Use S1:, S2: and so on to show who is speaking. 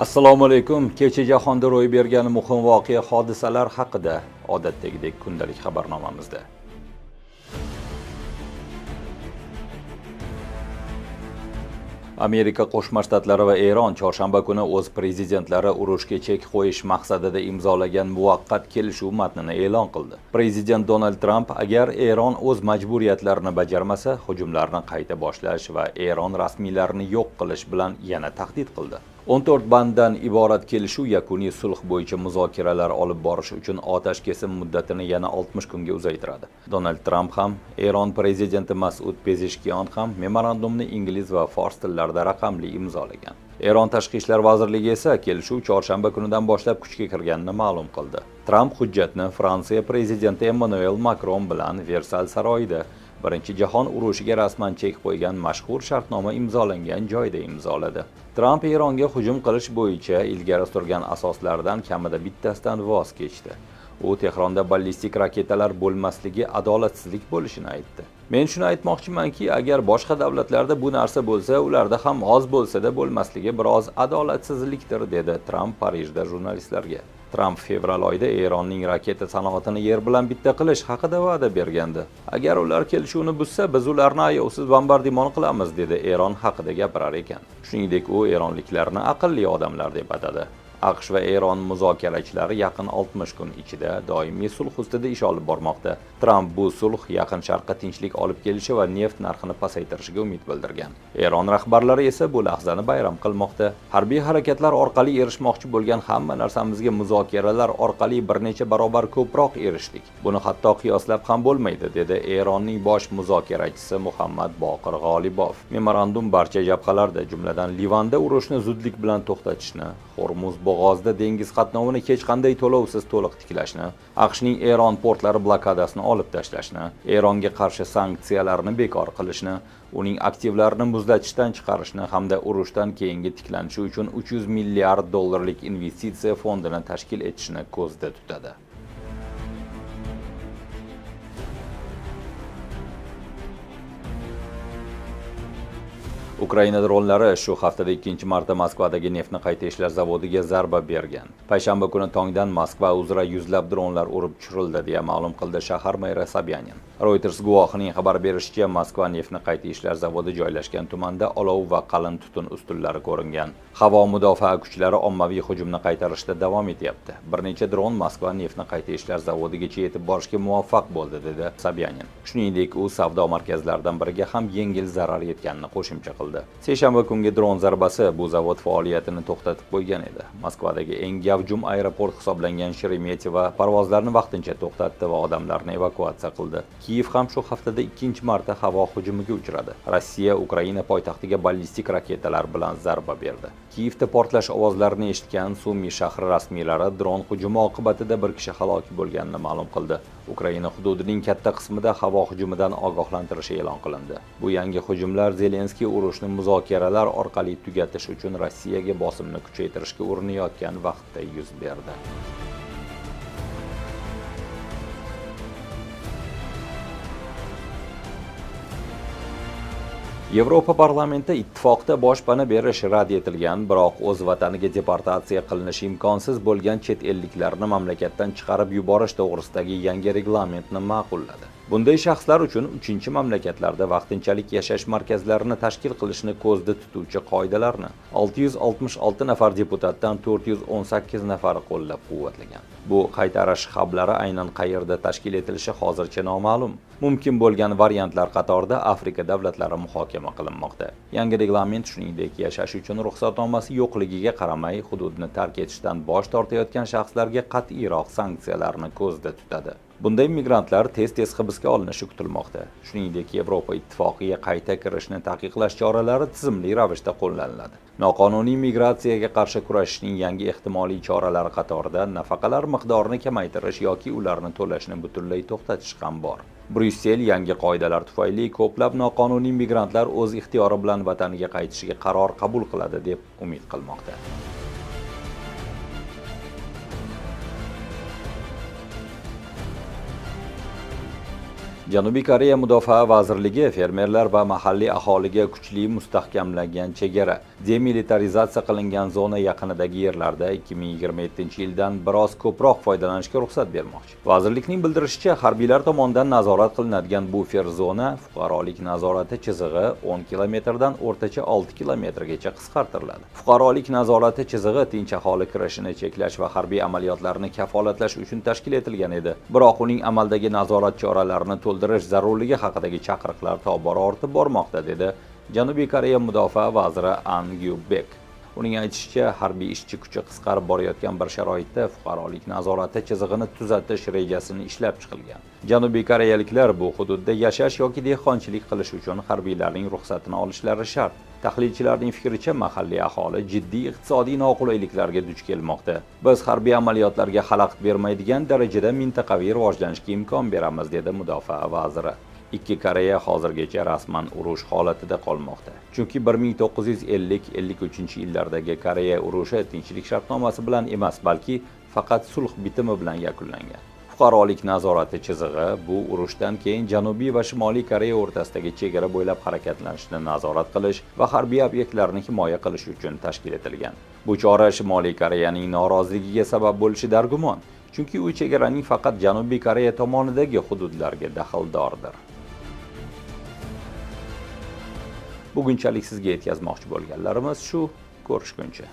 S1: Assalomu alaykum. Kecha jahonda ro'y bergan muhim voqea hodisalar haqida odatdagidek kundalik xabarnomamizda. Amerika Qo'shma Shtatlari va Eron chorshanba kuni o'z prezidentlari urushga chek qo'yish maqsadida imzolagan muvaqqat kelishuv matnini e'lon qildi. Prezident Donald Tramp agar Eron o'z majburiyatlarini bajarmasa, hujumlarni qayta boshlash va Eron rasmiylarini yo'q qilish bilan yana tahdid qildi. 14 banddan iborat kelishuv yakuniy sulh bo'yicha muzokaralar olib borish uchun otash kesim muddatini yana 60 kunga uzaytiradi. Donald Tramp ham, Eron prezidenti Mas'ud Pezeshkian ham memorandumni ingliz va fors tillarida raqamli imzolagan. Eron tashqi ishlar vazirligi esa kelishuv chorshanba kunidan boshlab kuchga kirganini ma'lum qildi. Tramp hujjatni Fransiya prezidenti Emmanuel Macron bilan Versal saroyida Birinchi jahon urushiga rasman chek qo'ygan mashhur shartnoma imzolangan joyda imzoladi. Tramp Eronga hujum qilish bo'yicha ilgari surgan asoslardan kamida bittasidan voz kechdi. U Tehronda ballistik raketalar bo'lmasligi adolatsizlik bo'lishini aytdi. Men shuni aytmoqchimanki, agar boshqa davlatlarda bu narsa bo'lsa, ularda ham oz bo'lsa-da bo'lmasligi biroz adolatsizlikdir, dedi Tramp Parijda jurnalistlarga. Tramp fevral oyida Eronning raketa sanoatini yer bilan bitta qilish haqida va'da bergandi. Agar ular kelishuvni buzsa, biz ularni ayovsiz bombardimon qilamiz, dedi Eron haqida gapirar ekan. Shuningdek, u eronliklarni aqlli odamlar deb atadi. AQSh va Eron muzokarachilari yaqin 60 kun ichida doimiy sulh ustida ish olib bormoqda. Tramp bu sulh Yaqin Sharqqa tinchlik olib kelishi va neft narxini pasaytirishiga umid bildirgan. Eron rahbarlari esa bu lahzani bayram qilmoqda. Harbiy harakatlar orqali erishmoqchi bo'lgan hamma narsamizga muzokaralar orqali bir necha barobar ko'proq erishdik. Buni hatto qiyoslab ham bo'lmaydi, dedi Eronning bosh muzokarachisi Muhammad Boqir G'olibov. Memorandum barcha jabhalarda, jumladan Livanda urushni zudlik bilan to'xtatishni, Hormuz bo'g'ozida dengiz qatnovini hech qanday to'lovsiz to'liq tiklashni, AQShning Eron portlari blokadasini olib tashlashni, Eronga qarshi sanksiyalarni bekor qilishni, uning aktivlarini muzlatishdan chiqarishni hamda urushdan keyingi tiklanishi uchun 300 milliard dollarlik investitsiya fondini tashkil etishni ko'zda tutadi. Ukraina dronlari shu haftada ikkinchi marta Moskvadagi neftni qayta ishlash zavodiga zarba bergan. Payshanba kuni tongdan Moskva uzra yuzlab dronlar urib tushirildi, deya ma'lum qildi shahar meri Sobyanin. Reuters guvohining xabar berishicha, Moskva neftni qayta ishlash zavodi joylashgan tumanda olov va qalin tutun ustunlari ko'ringan. Havo mudofaa kuchlari ommaviy hujumni qaytarishda davom etyapti. Bir necha dron Moskva neftni qayta ishlash zavodigacha yetib borishga muvaffaq bo'ldi, dedi Sobyanin. Shuningdek, u savdo markazlaridan biriga ham yengil zarar yetganini qo'shimcha qildi. Seshanba kungi dron zarbasi bu zavod faoliyatini to'xtatib qo'ygan edi. Moskvadagi eng gavjum aeroport hisoblangan Sheremetyevo parvozlarni vaqtincha to'xtatdi va odamlarni evakuatsiya qildi. Kiyev ham shu haftada ikkinchi marta havo hujumiga uchradi. Rossiya Ukraina poytaxtiga ballistik raketalar bilan zarba berdi. Kiyevda portlash ovozlarini eshitgan Sumi shahri rasmiylari dron hujumi oqibatida bir kishi halok bo'lganini ma'lum qildi. Ukraina hududining katta qismida havo hujumidan ogohlantirish e'lon qilindi. Bu yangi hujumlar Zelenskiy urushni muzokaralar orqali tugatish uchun Rossiyaga bosimni kuchaytirishga urinayotgan vaqtda yuz berdi. Yevropa parlamenti ittifoqda boshpana berish rad etilgan, biroq o'z vataniga deportatsiya qilinishi imkonsiz bo'lgan chet elliklarni mamlakatdan chiqarib yuborish to'g'risidagi yangi reglamentni ma'qulladi. Bunday shaxslar uchun 3-mamlakatlarda vaqtinchalik yashash markazlarini tashkil qilishni ko'zda tutuvchi qoidalarni 666 nafar deputatdan 418 nafari qo'llab-quvvatlagan. Bu qaytarish hublari aynan qayerda tashkil etilishi hozircha noma'lum. Mumkin bo'lgan variantlar qatorida Afrika davlatlari muhokama qilinmoqda. Yangi reglament shuningdek yashash uchun ruxsatnomasi yo'qligiga qaramay hududni tark etishdan bosh tortayotgan shaxslarga qat'iyroq sanksiyalarni ko'zda tutadi. Bunday migrantlar tez-tez hibsga olinishi kutilmoqda. Shuningdek, Yevropa ittifoqiga qayta kirishni taqiqlash choralari tizimli ravishda qo'llaniladi. Noqonuniy migratsiyaga qarshi kurashishning yangi ehtimoliy choralari qatorida nafaqalar miqdorini kamaytirish yoki ularni to'lashni butunlay to'xtatish ham bor. Bryussel yangi qoidalar tufayli ko'plab noqonuniy migrantlar o'z ixtiyori bilan vataniga qaytishiga qaror qabul qiladi deb umid qilmoqda. Janubiy Koreya Mudofaa vazirligi fermerlar va mahalliy aholiga kuchli mustahkamlangan chegara, demilitarizatsiya qilingan zona yaqinidagi yerlarda 2027-yildan biroz ko'proq foydalanishga ruxsat bermoqchi. Vazirlikning bildirishicha, harbiylar tomonidan nazorat qilinadigan bufer zona fuqarolik nazorati chizig'i 10 kilometrdan o'rtacha 6 kilometrgacha qisqartiriladi. Fuqarolik nazorati chizig'i tinch aholi kirishini cheklash va harbiy amaliyotlarni kafolatlash uchun tashkil etilgan edi. Biroq uning amaldagi nazorat choralarini to'ldirish zarurligi haqidagi chaqiriqlar tobora ortib bormoqda, dedi Janubiy Koreya mudofaa vaziri An Gyu-bek. Uning aytishicha, harbiy ishchi kuchi qisqarib borayotgan bir sharoitda fuqarolik nazorati chizig'ini tuzatish rejasini ishlab chiqilgan. Janubiy koreyaliklar bu hududda yashash yoki dehqonchilik qilish uchun harbiylarning ruxsatini olishlari shart. Tahlilchilarning fikricha, mahalliy aholi jiddiy iqtisodiy noqulayliklarga duch kelmoqda. Biz harbiy amaliyotlarga xalaqit bermaydigan darajada mintaqaviy rivojlanishga imkon beramiz, dedi mudofaa vaziri. Ikki Koreya hozirgacha rasman urush holatida qolmoqda. Chunki 1950-53-yillardagi Koreya urushi tinchlik shartnomasi bilan emas, balki faqat sulh bitimi bilan yakunlangan. Fuqarolik nazorati chizig'i bu urushdan keyin Janubiy va Shimoliy Koreya o'rtasidagi chegara bo'ylab harakatlanishni nazorat qilish va harbiy obyektlarni himoya qilish uchun tashkil etilgan. Bu chora Shimoliy Koreyaning noroziligiga sabab bo'lishi dargumon, chunki u chegaraning faqat Janubiy Koreya tomonidagi hududlarga daxldordir. Bugunchalik sizga yetkazmoqchi bo'lganlarimiz shu. Ko'rishguncha.